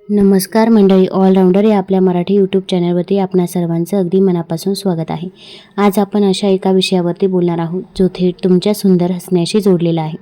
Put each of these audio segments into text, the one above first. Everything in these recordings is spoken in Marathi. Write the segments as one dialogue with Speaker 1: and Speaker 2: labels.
Speaker 1: नमस्कार मंडळी, ऑलराऊंडर या आपल्या मराठी यूट्यूब चॅनलवरती आपणा सर्वांचं अगदी मनापासून स्वागत आहे. आज आपण अशा एका विषयावरती बोलणार आहोत जो थेट तुमच्या सुंदर हसण्याशी जोडलेला आहे.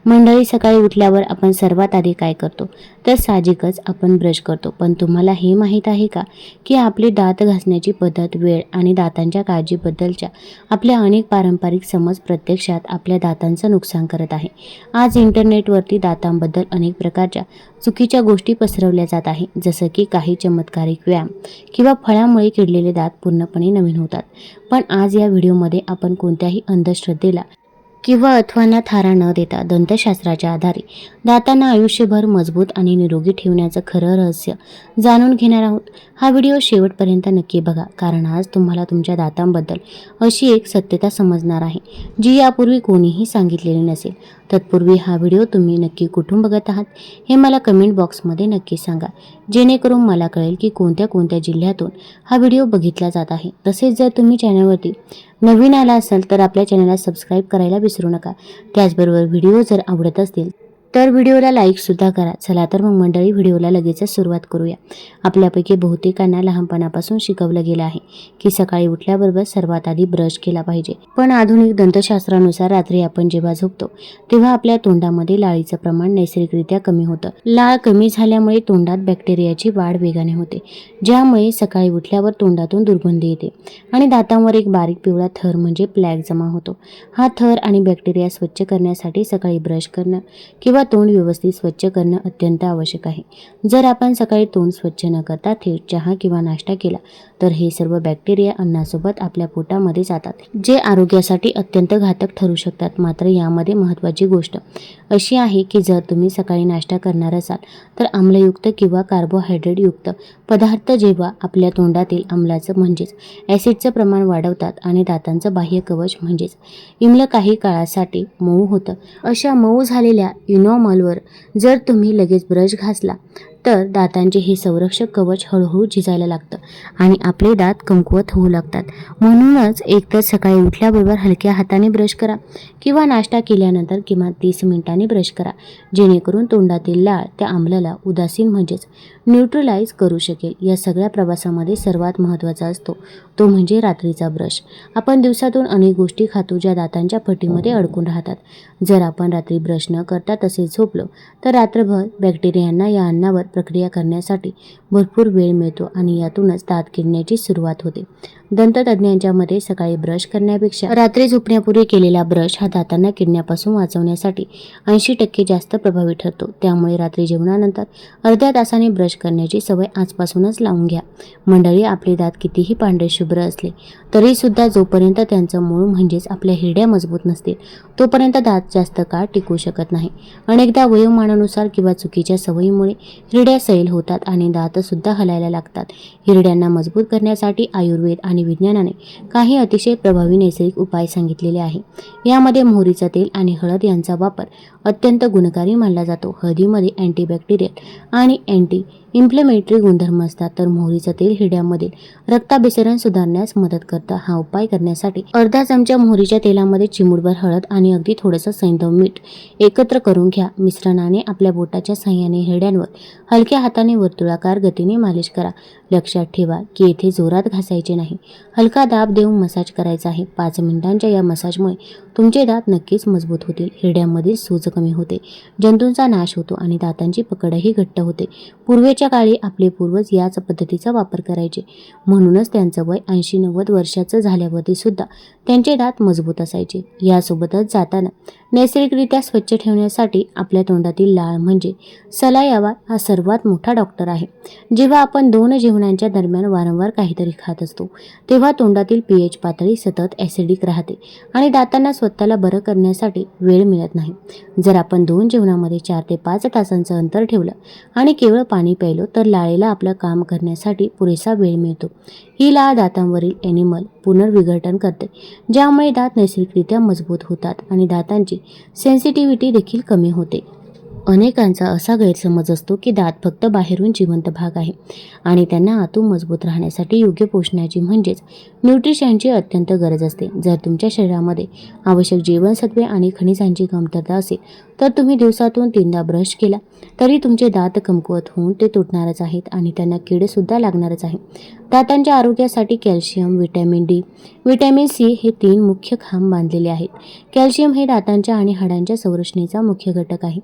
Speaker 1: मंडळी, सकाळी उठल्यावर आपण सर्वात आधी काय करतो? तर साहजिकच आपण ब्रश करतो. पण तुम्हाला हे माहीत आहे का की आपली दात घासण्याची पद्धत, वेळ आणि दातांच्या काळजीबद्दलच्या आपल्या अनेक पारंपरिक समज प्रत्यक्षात आपल्या दातांचं नुकसान करत आहे. आज इंटरनेटवरती दातांबद्दल अनेक प्रकारच्या चुकीच्या गोष्टी पसरवल्या जात आहे, जसं की काही चमत्कारिक व्यायाम किंवा फळामुळे किडलेले दात पूर्णपणे नवीन होतात. पण आज या व्हिडिओमध्ये आपण कोणत्याही अंधश्रद्धेला किंवा अथवांना थारा न देता दंतशास्त्राच्या आधारे दातांना आयुष्यभर मजबूत आणि निरोगी ठेवण्याचं खरं रहस्य जाणून घेणार आहोत. हा व्हिडिओ शेवटपर्यंत नक्की बघा, कारण आज तुम्हाला तुमच्या दातांबद्दल अशी एक सत्यता समजणार आहे जी यापूर्वी कोणीही सांगितलेली नसेल. तत्पूर्वी हा व्हिडिओ तुम्ही नक्की कुठून बघत आहात हे मला कमेंट बॉक्समध्ये नक्की सांगा, जेणेकरून मला कळेल की कोणत्या कोणत्या जिल्ह्यातून हा व्हिडिओ बघितला जात आहे. तसेच जर तुम्ही चॅनलवरती नवीन आला असाल तर आपल्या चॅनलला सबस्क्राईब करायला विसरू नका. त्याचबरोबर व्हिडिओ जर आवडत असतील तर व्हिडिओला लाईकसुद्धा करा. चला तर मग मंडळी, व्हिडिओला लगेचच सुरुवात करूया. आपल्यापैकी बहुतेकांना लहानपणापासून शिकवलं गेलं आहे की सकाळी उठल्याबरोबर सर्वात आधी ब्रश केला पाहिजे. पण आधुनिक दंतशास्त्रानुसार रात्री आपण जेव्हा झोपतो तेव्हा आपल्या तोंडामध्ये लाळीचं प्रमाण नैसर्गिकरित्या कमी होतं. लाळ कमी झाल्यामुळे तोंडात बॅक्टेरियाची वाढ वेगाने होते, ज्यामुळे सकाळी उठल्यावर तोंडातून दुर्गंधी येते आणि दातांवर एक बारीक पिवळा थर म्हणजे प्लॅक जमा होतो. हा थर आणि बॅक्टेरिया स्वच्छ करण्यासाठी सकाळी ब्रश करणं किंवा तोंड व्यवस्थित स्वच्छ करणं अत्यंत आवश्यक आहे. जर आपण सकाळी तोंड स्वच्छ न करता थेट चहा किंवा नाश्ता केला तर हे सर्व बॅक्टेरिया अन्नासोबत आपल्या पोटामध्ये जातात, जे आरोग्यासाठी अत्यंत घातक ठरू शकतात. मात्र यामध्ये महत्त्वाची गोष्ट अशी आहे की जर तुम्ही सकाळी नाश्ता करणार असाल तर आम्लयुक्त किंवा कार्बोहायड्रेटयुक्त पदार्थ जेव्हा आपल्या तोंडातील आम्लाचं म्हणजेच ॲसिडचं प्रमाण वाढवतात आणि दातांचं बाह्य कवच म्हणजेच इमलं काही काळासाठी मऊ होतं. अशा मऊ झालेल्या इनॉमलवर जर तुम्ही लगेच ब्रश घासला तर दातांचे हे संरक्षक कवच हळूहळू झिजायला लागतं आणि आपले दात कमकुवत होऊ लागतात. म्हणूनच एकतर सकाळी उठल्याबरोबर हलक्या हाताने ब्रश करा किंवा नाश्ता केल्यानंतर किमान 30 मिनिटांनी ब्रश करा, जेणेकरून तोंडातील लाळ त्या आम्लाला उदासीन म्हणजेच न्यूट्रलाइज करू शकेल. या सगळ्या प्रवासामध्ये सर्वात महत्त्वाचा असतो तो म्हणजे रात्रीचा ब्रश. आपण दिवसातून अनेक गोष्टी खातो ज्या दातांच्या फटीमध्ये अडकून राहतात. जर आपण रात्री ब्रश न करता तसेच झोपलो तर रात्रभर बॅक्टेरियांना या अन्नावर प्रक्रिया करण्यासाठी भरपूर वेळ मिळतो आणि यातूनच दात किडण्याची सुरुवात होते. दंततज्ञांच्या मते सकाळी ब्रश करण्यापेक्षा रात्री झोपण्यापूर्वी केलेला ब्रश हा दातांना किडण्यापासून वाचवण्यासाठी 80% जास्त प्रभावी ठरतो. त्यामुळे रात्री जेवणानंतर अर्ध्या तासाने ब्रश करण्याची सवय आजपासूनच लावून घ्या. मंडळी, आपले दात कितीही पांढरे शुभ्र असले तरीसुद्धा जोपर्यंत त्यांचं मूळ म्हणजेच आपल्या हिरड्या मजबूत नसतील तोपर्यंत दात जास्त काळ टिकू शकत नाही. अनेकदा वयोमानानुसार किंवा चुकीच्या सवयीमुळे हिरड्या सैल होतात आणि दातसुद्धा हलायला लागतात. हिरड्यांना मजबूत करण्यासाठी आयुर्वेद आणि विज्ञानाने काही अतिशय प्रभावी नैसर्गिक उपाय सांगितलेले आहे. यामध्ये मोहरीचं तेल आणि हळद यांचा वापर अत्यंत गुणकारी मानला जातो. हळदीमध्ये अँटीबॅक्टेरियल आणि अँटी इन्फ्लेमेटरी गुणधर्म असतात, तर मोहरीचं तेल हिरड्यांमधील रक्ताभिसरण सुधारण्यास मदत करतं. हा उपाय करण्यासाठी अर्धा चमचा मोहरीच्या तेलामध्ये चिमूटभर हळद आणि अगदी थोडंसं सैंधव मीठ एकत्र करून घ्या. मिश्रणाने आपल्या बोटाच्या साहाय्याने हिरड्यांवर हलक्या हाताने वर्तुळाकार गतीने मालिश करा. लक्षात ठेवा की येथे जोरात घासायचे नाही, हलका दाब देऊन मसाज करायचा आहे. 5 मिनिटांच्या या मसाजमुळे तुमचे दात नक्कीच मजबूत होतील. हिरड्यांमधील सूज कमी होते, जंतूंचा नाश होतो आणि दातांची पकडही घट्ट होते. पूर्वीच्या काळी आपले पूर्वज याच पद्धतीचा वापर करायचे, म्हणूनच त्यांचं वय 80-90 वर्षाचं झाल्यावरती सुद्धा त्यांचे दात मजबूत असायचे. यासोबतच जाताना नैसर्गिकरित्या स्वच्छ ठेवण्यासाठी आपल्या तोंडातील लाळ म्हणजे सलायावा हा सर्वात मोठा डॉक्टर आहे. जेव्हा आपण 2 जेवणांच्या दरम्यान वारंवार काहीतरी खात असतो तेव्हा तोंडातील pH पातळी सतत ॲसिडिक राहते आणि दातांना स्वतःला बरं करण्यासाठी वेळ मिळत नाही. जर आपण 2 जेवणामध्ये 4 ते 5 तासांचं अंतर ठेवलं आणि केवळ पाणी प्यायलो तर लाळेला आपलं काम करण्यासाठी पुरेसा वेळ मिळतो. ही लाळ दातांवरील एनिमल पुनर्विघटन करते, ज्यामुळे दात नैसर्गिकरित्या मजबूत होतात आणि दातांची सेन्सिटिव्हिटी देखील कमी होते. अनेकांचा असा गैरसमज असतो की दात फक्त बाहेरून जिवंत भाग आहे आणि त्यांना आतून मजबूत राहण्यासाठी योग्य पोषणाची म्हणजेच न्यूट्रिशनची अत्यंत गरज असते. जर तुमच्या शरीरामध्ये आवश्यक जीवनसत्वे आणि खनिजांची कमतरता असेल तर तुम्ही दिवसातून 3दा ब्रश केला तरी तुमचे दात कमकुवत होऊन ते तुटणारच आहेत आणि त्यांना कीडसुद्धा लागणारच आहे. दातांच्या आरोग्यासाठी calcium, vitamin D, vitamin C हे 3 मुख्य खांब बांधलेले आहेत. कॅल्शियम हे दातांच्या आणि हाडांच्या संरचनेचा मुख्य घटक आहे.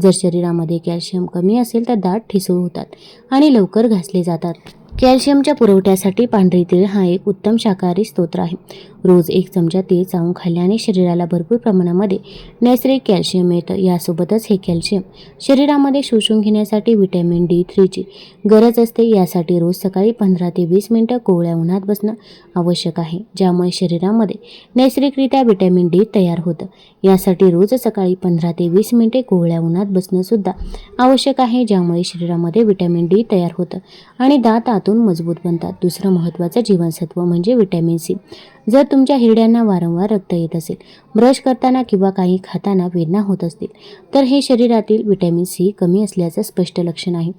Speaker 1: जर शरीरामध्ये कॅल्शियम कमी असेल तर दात ठिसूळ होतात आणि लवकर घासले जातात. कॅल्शियमच्या पुरवठ्यासाठी पांढरी तीळ हा एक उत्तम शाकाहारी स्रोत आहे. रोज 1 चमचा तीळ चावून खाल्ल्याने शरीराला भरपूर प्रमाणामध्ये नैसर्गिक कॅल्शियम मिळतं. यासोबतच हे कॅल्शियम शरीरामध्ये शोषून घेण्यासाठी व्हिटॅमिन D3 ची गरज असते. यासाठी रोज सकाळी 15 ते 20 मिनिटं कोवळ्या उन्हात बसणं आवश्यक आहे, ज्यामुळे शरीरामध्ये नैसर्गिकरित्या व्हिटॅमिन D तयार होतं. यासाठी रोज सकाळी 15 ते 20 मिनिटे कोवळ्या उन्हात बसणं सुद्धा आवश्यक आहे, ज्यामुळे शरीरामध्ये व्हिटॅमिन D तयार होतं आणि दात आतून मजबूत बनतात. दुसरं महत्त्वाचं जीवनसत्व म्हणजे व्हिटॅमिन सी. जर तुमच्या हिरड्यांना वारंवार रक्त येत असेल, ब्रश करताना किंवा काही खाताना वेदना होत असतील तर हे शरीरातील व्हिटॅमिन सी कमी असल्याचं स्पष्ट लक्षण आहे.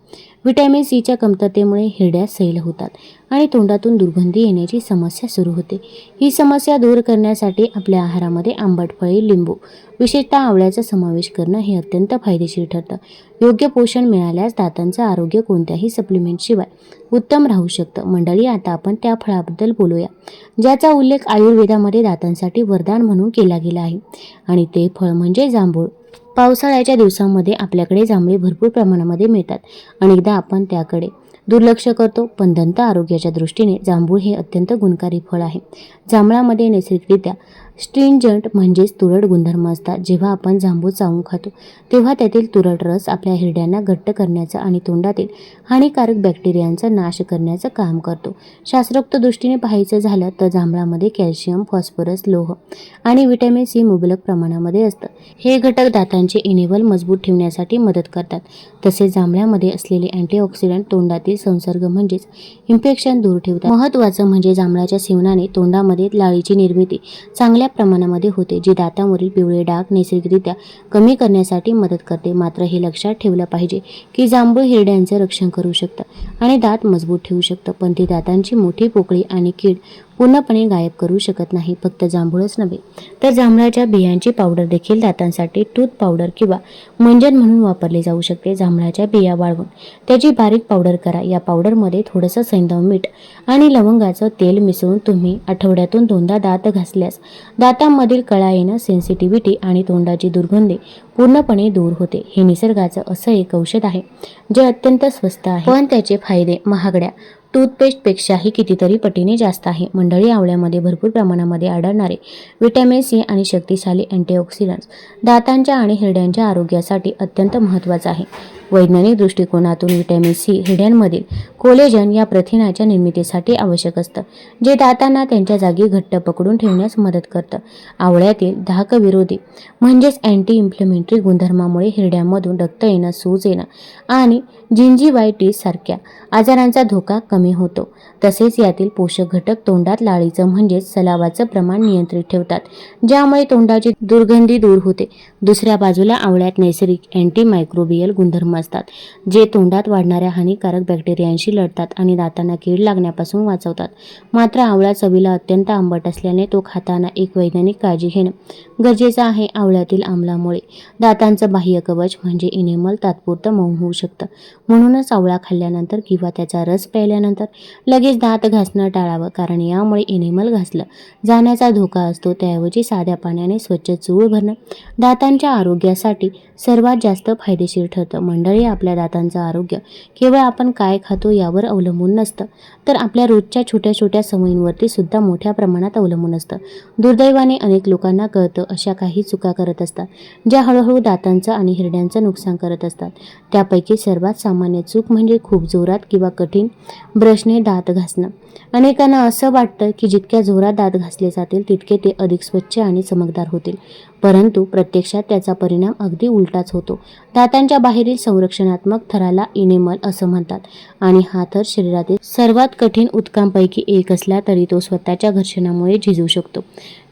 Speaker 1: व्हिटॅमिन सीच्या कमतरतेमुळे हिरड्या सैल होतात आणि तोंडातून दुर्गंधी येण्याची समस्या सुरू होते. ही समस्या दूर करण्यासाठी आपल्या आहारामध्ये आंबट फळे, लिंबू, विशेषतः आवळ्याचा समावेश करणं हे अत्यंत फायदेशीर ठरतं. योग्य पोषण मिळाल्यास दातांचं आरोग्य कोणत्याही सप्लिमेंटशिवाय उत्तम राहू शकतं. मंडळी, आता आपण त्या फळाबद्दल बोलूया ज्याचा उल्लेख आयुर्वेदामध्ये दातांसाठी वरदान म्हणून केला गेला आहे आणि ते फळ म्हणजे जांभूळ. पावसाळ्याच्या दिवसांमध्ये आपल्याकडे जांभळे भरपूर प्रमाणामध्ये मिळतात. अनेकदा आपण त्याकडे दुर्लक्ष करतो, पण दंत आरोग्याच्या दृष्टीने जांभूळ हे अत्यंत गुणकारी फळ आहे. जांभळामध्ये नैसर्गिकरित्या स्ट्रिंजंट म्हणजेच तुरट गुणधर्म असतात. जेव्हा आपण जांभूळ चावून खातो तेव्हा त्यातील तुरट रस आपल्या हिरड्यांना घट्ट करण्याचं आणि तोंडातील हानिकारक बॅक्टेरियांचा नाश करण्याचं काम करतो. शास्त्रोक्त दृष्टीने पाहायचं झालं तर जांभळामध्ये कॅल्शियम, फॉस्फरस, लोह आणि व्हिटॅमिन सी मुबलक प्रमाणामध्ये असतं. हे घटक दातांचे इनेबल मजबूत ठेवण्यासाठी मदत करतात. तसेच जांभळामध्ये असलेले अँटीऑक्सिडंट तोंडातील संसर्ग म्हणजेच इन्फेक्शन दूर ठेवतात. महत्त्वाचं म्हणजे जांभळाच्या सेवनाने तोंडामध्ये लाळीची निर्मिती चांगल्या प्रमाणामध्ये होते, जी दातांवरील पिवळे डाग नैसर्गिकरित्या कमी करण्यासाठी मदत करते. मात्र हे लक्षात ठेवलं पाहिजे की जांभूळ हिरड्यांचं रक्षण करू शकतं आणि दात मजबूत ठेवू शकतं, पण ते दातांची मोठी पोकळी आणि कीड पूर्णपणे गायब करू शकत नाही. फक्त जांभूळच नव्हे तर जांभळाच्या बियांची पावडर देखील दातांसाठी टूथ पावडर किंवा मंजन म्हणून वापरली जाऊ शकते. जांभळाच्या बिया वाळवून त्याची बारीक पावडर करा. या पावडरमध्ये थोडंसं सैंधव मीठ आणि लवंगाचं तेल मिसळून तुम्ही आठवड्यातून 2दा दात घासल्यास दातांमधील कळा येणं, सेन्सिटिव्हिटी आणि तोंडाची दुर्गंधी पूर्णपणे दूर होते. हे निसर्गाचं असं एक औषध आहे जे अत्यंत स्वस्त आहे, पण त्याचे फायदे महागड्या टूथपेस्टपेक्षाही कितीतरी पटीने जास्त आहे. मंडळी, आवळ्यामध्ये भरपूर प्रमाणामध्ये आढळणारे व्हिटॅमिन सी आणि शक्तिशाली अँटीऑक्सिडंट्स दातांच्या आणि हिरड्यांच्या आरोग्यासाठी अत्यंत महत्त्वाचं आहे. वैज्ञानिक दृष्टिकोनातून व्हिटॅमिन सी हिरड्यांमधील कोलेजन या प्रथिनाच्या निर्मितीसाठी आवश्यक असतं, जे दातांना त्यांच्या जागी घट्ट पकडून ठेवण्यास मदत करतं. आवळ्यातील दाहकविरोधी म्हणजेच अँटी इन्फ्लेमेटरी गुणधर्मामुळे हिरड्यांमधून रक्त येणं, सूज येणं आणि जिंजिवायटिस सारख्या आजारांचा धोका कमी होतो. तसेच यातील पोषक घटक तोंडात लाळीचं म्हणजेच सलावाचं प्रमाण नियंत्रित ठेवतात, ज्यामुळे तोंडाची दुर्गंधी दूर होते. दुसऱ्या बाजूला आवळ्यात नैसर्गिक अँटीमायक्रोबियल गुणधर्म असतात, जे तोंडात वाढणाऱ्या हानिकारक बॅक्टेरियांशी लढतात आणि दातांना कीड लागण्यापासून वाचवतात. मात्र आवळा चवीला अत्यंत आंबट असल्याने तो खाताना एक वैज्ञानिक काळजी घेणं गरजेचं आहे. आवळ्यातील आम्लामुळे दातांचं बाह्य कवच म्हणजे इनेमल तात्पुरतं मऊ होऊ शकतं. म्हणूनच आवळा खाल्ल्यानंतर किंवा त्याचा रस प्यायल्यानंतर लगेच दात घासणं टाळावं, कारण यामुळे इनेमल घासलं जाण्याचा धोका असतो. त्याऐवजी साध्या पाण्याने स्वच्छ चूळ भरणं दातांच्या आरोग्यासाठी सर्वात जास्त फायदेशीर ठरतं. मंडळी, आपल्या दातांचं आरोग्य केवळ आपण काय खातो यावर अवलंबून नसतं, तर आपल्या रोजच्या छोट्या छोट्या सवयींवरती सुद्धा मोठ्या प्रमाणात अवलंबून असतं. दुर्दैवाने अनेक लोकांना कळतं अशा काही चुका करत असतात ज्या हळूहळू दातांचं आणि हिरड्यांचं नुकसान करत असतात. त्यापैकी सर्वात सामान्य सामान्य चूक म्हणजे खूप जोरात किंवा कठीण ब्रशने दात घासणं. अनेकांना असं वाटतं की जितक्या जोरात दात घासले जातील तितके ते अधिक स्वच्छ आणि चमकदार होतील, परंतु प्रत्यक्षात त्याचा परिणाम अगदी उलटाच होतो. दातांच्या बाहेरील संरक्षणात्मक थराला इनेमल असं म्हणतात आणि हा थर शरीरातील सर्वात कठीण ऊतकांपैकी एक असला तरी तो स्वतःच्या घर्षणामुळे झिजू शकतो.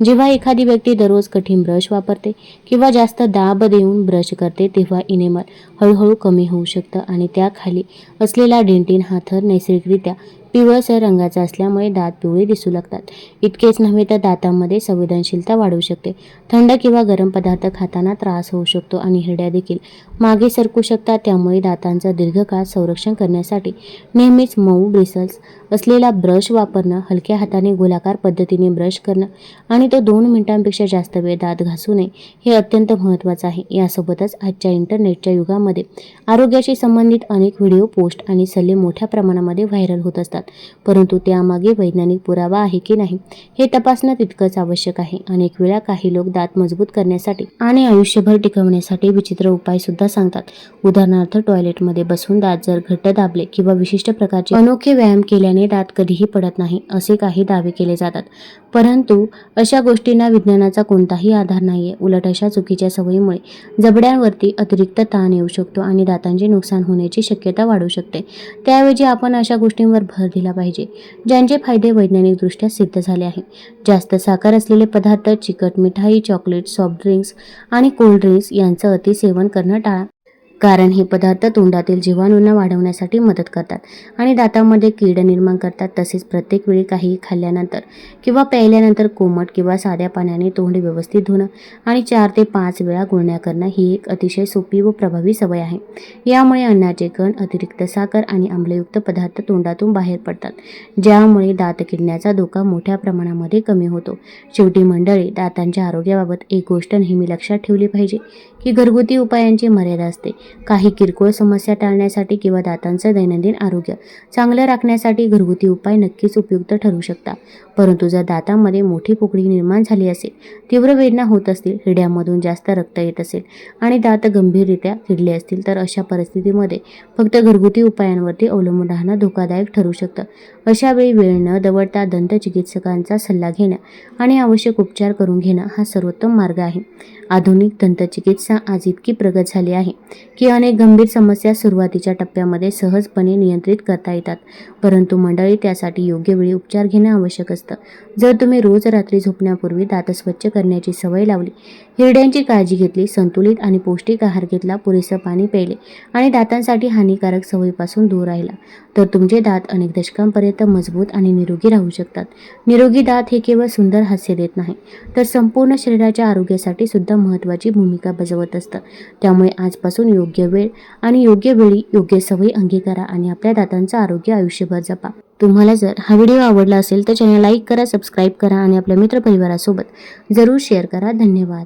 Speaker 1: जेव्हा एखादी व्यक्ती दररोज कठीण ब्रश वापरते किंवा जास्त दाब देऊन ब्रश करते तेव्हा इनेमल हळूहळू कमी होऊ शकतं आणि त्याखाली असलेला डेंटिन हा थर नैसर्गिकरित्या पिवळसर रंगाचा असल्यामुळे दात पिवळे दिसू लागतात. इतकेच नव्हे तर दातांमध्ये संवेदनशीलता वाढू शकते. थंड किंवा गरम पदार्थ खाताना त्रास होऊ शकतो आणि हिरड्या देखील मागे सरकू शकतात. त्यामुळे दातांचं दीर्घकाळ संरक्षण करण्यासाठी नेहमीच मऊ ब्रिसल्स असलेला ब्रश वापरणं, हलक्या हाताने गोलाकार पद्धतीने ब्रश करणं आणि तो 2 मिनिटांपेक्षा जास्त वेळ दात घासू नये हे अत्यंत महत्त्वाचं आहे. यासोबतच आजच्या इंटरनेटच्या युगामध्ये आरोग्याशी संबंधित अनेक व्हिडिओ, पोस्ट आणि सल्ले मोठ्या प्रमाणामध्ये व्हायरल होत असतात, परंतु त्यामागे वैज्ञानिक पुरावा आहे की नाही हे तपासणं तितकंच आवश्यक आहे. अनेक वेळा काही लोक दात मजबूत करण्यासाठी आणि आयुष्यभर टिकवण्यासाठी विचित्र उपाय सुद्धा सांगतात. उदाहरणार्थ, टॉयलेटमध्ये बसून दात जर घट्ट दाबले किंवा विशिष्ट प्रकारचे अनोखे व्यायाम केल्याने दात कधीही पडत नाही असे काही दावे केले जातात, परंतु अशा गोष्टींना विज्ञानाचा कोणताही आधार नाहीये. उलट अशा चुकीच्या सवयीमुळे जबड्यांवरती अतिरिक्त ताण येऊ शकतो आणि दातांचे नुकसान होण्याची शक्यता वाढू शकते. त्याऐवजी आपण अशा गोष्टींवर भर दिला पाहिजे ज्यांचे फायदे वैज्ञानिकदृष्ट्या सिद्ध झाले आहेत. जास्त साखर असलेले पदार्थ, चिकट मिठाई, चॉकलेट, सॉफ्ट ड्रिंक्स आणि कोल्ड ड्रिंक्स यांचं अतिसेवन करणं टाळा, कारण हे पदार्थ तोंडातील जीवाणूंना वाढवण्यासाठी मदत करतात आणि दातांमध्ये कीड निर्माण करतात. तसेच प्रत्येक वेळी काही खाल्ल्यानंतर किंवा प्यायल्यानंतर कोमट किंवा साध्या पाण्याने तोंड व्यवस्थित धुणं आणि 4 ते 5 वेळा गुळण्या करणं ही एक अतिशय सोपी व प्रभावी सवय आहे. यामुळे अन्नाचे कण, अतिरिक्त साखर आणि आम्लयुक्त पदार्थ तोंडातून बाहेर पडतात, ज्यामुळे दात किडण्याचा धोका मोठ्या प्रमाणामध्ये कमी होतो. शेवटी मंडळी, दातांच्या आरोग्याबाबत एक गोष्ट नेहमी लक्षात ठेवली पाहिजे की घरगुती उपायांची मर्यादा असते. काही किरकोळ समस्या टाळण्यासाठी किंवा दातांचं दैनंदिन आरोग्य चांगलं राखण्यासाठी घरगुती उपाय नक्कीच उपयुक्त ठरू शकतात, परंतु जर दातांमध्ये मोठी पोकळी निर्माण झाली असेल, तीव्र वेदना होत असतील, हिरड्यामधून जास्त रक्त येत असेल आणि दात गंभीररित्या किडले असतील तर अशा परिस्थितीमध्ये फक्त घरगुती उपायांवरती अवलंबून राहणं धोकादायक ठरू शकतं. अशा वेळी वेळ न दवडता दंतचिकित्सकांचा सल्ला घेणं आणि आवश्यक उपचार करून घेणं हा सर्वोत्तम मार्ग आहे. आधुनिक दंतचिकित्सा आज इतकी प्रगत झाली आहे की अनेक गंभीर समस्या सुरुवातीच्या टप्प्यामध्ये सहजपणे नियंत्रित करता येतात, परंतु मंडळी, त्यासाठी योग्य वेळी उपचार घेणं आवश्यक असतं. जर तुम्ही रोज रात्री झोपण्यापूर्वी दात स्वच्छ करण्याची सवय लावली, हिरड्यांची काळजी घेतली, संतुलित आणि पौष्टिक आहार घेतला, पुरेसं पाणी प्यायले आणि दातांसाठी हानिकारक सवयीपासून दूर राहिला, तर तुमचे दात अनेक दशकांपर्यंत मजबूत आणि निरोगी राहू शकतात. निरोगी दात हे केवळ सुंदर हास्य देत नाही, तर संपूर्ण शरीराच्या आरोग्यासाठी सुद्धा महत्त्वाची भूमिका बजावत असतं. त्यामुळे आजपासून योग्य वेळ आणि योग्य वेळी योग्य सवयी अंगीकारा आणि आपल्या दातांचं आरोग्य आयुष्यभर जपा. तुम्हाला जर हा व्हिडिओ आवडला असेल तर चॅनल लाईक करा, सबस्क्राईब करा आणि आपल्या मित्रपरिवारासोबत जरूर शेअर करा. धन्यवाद.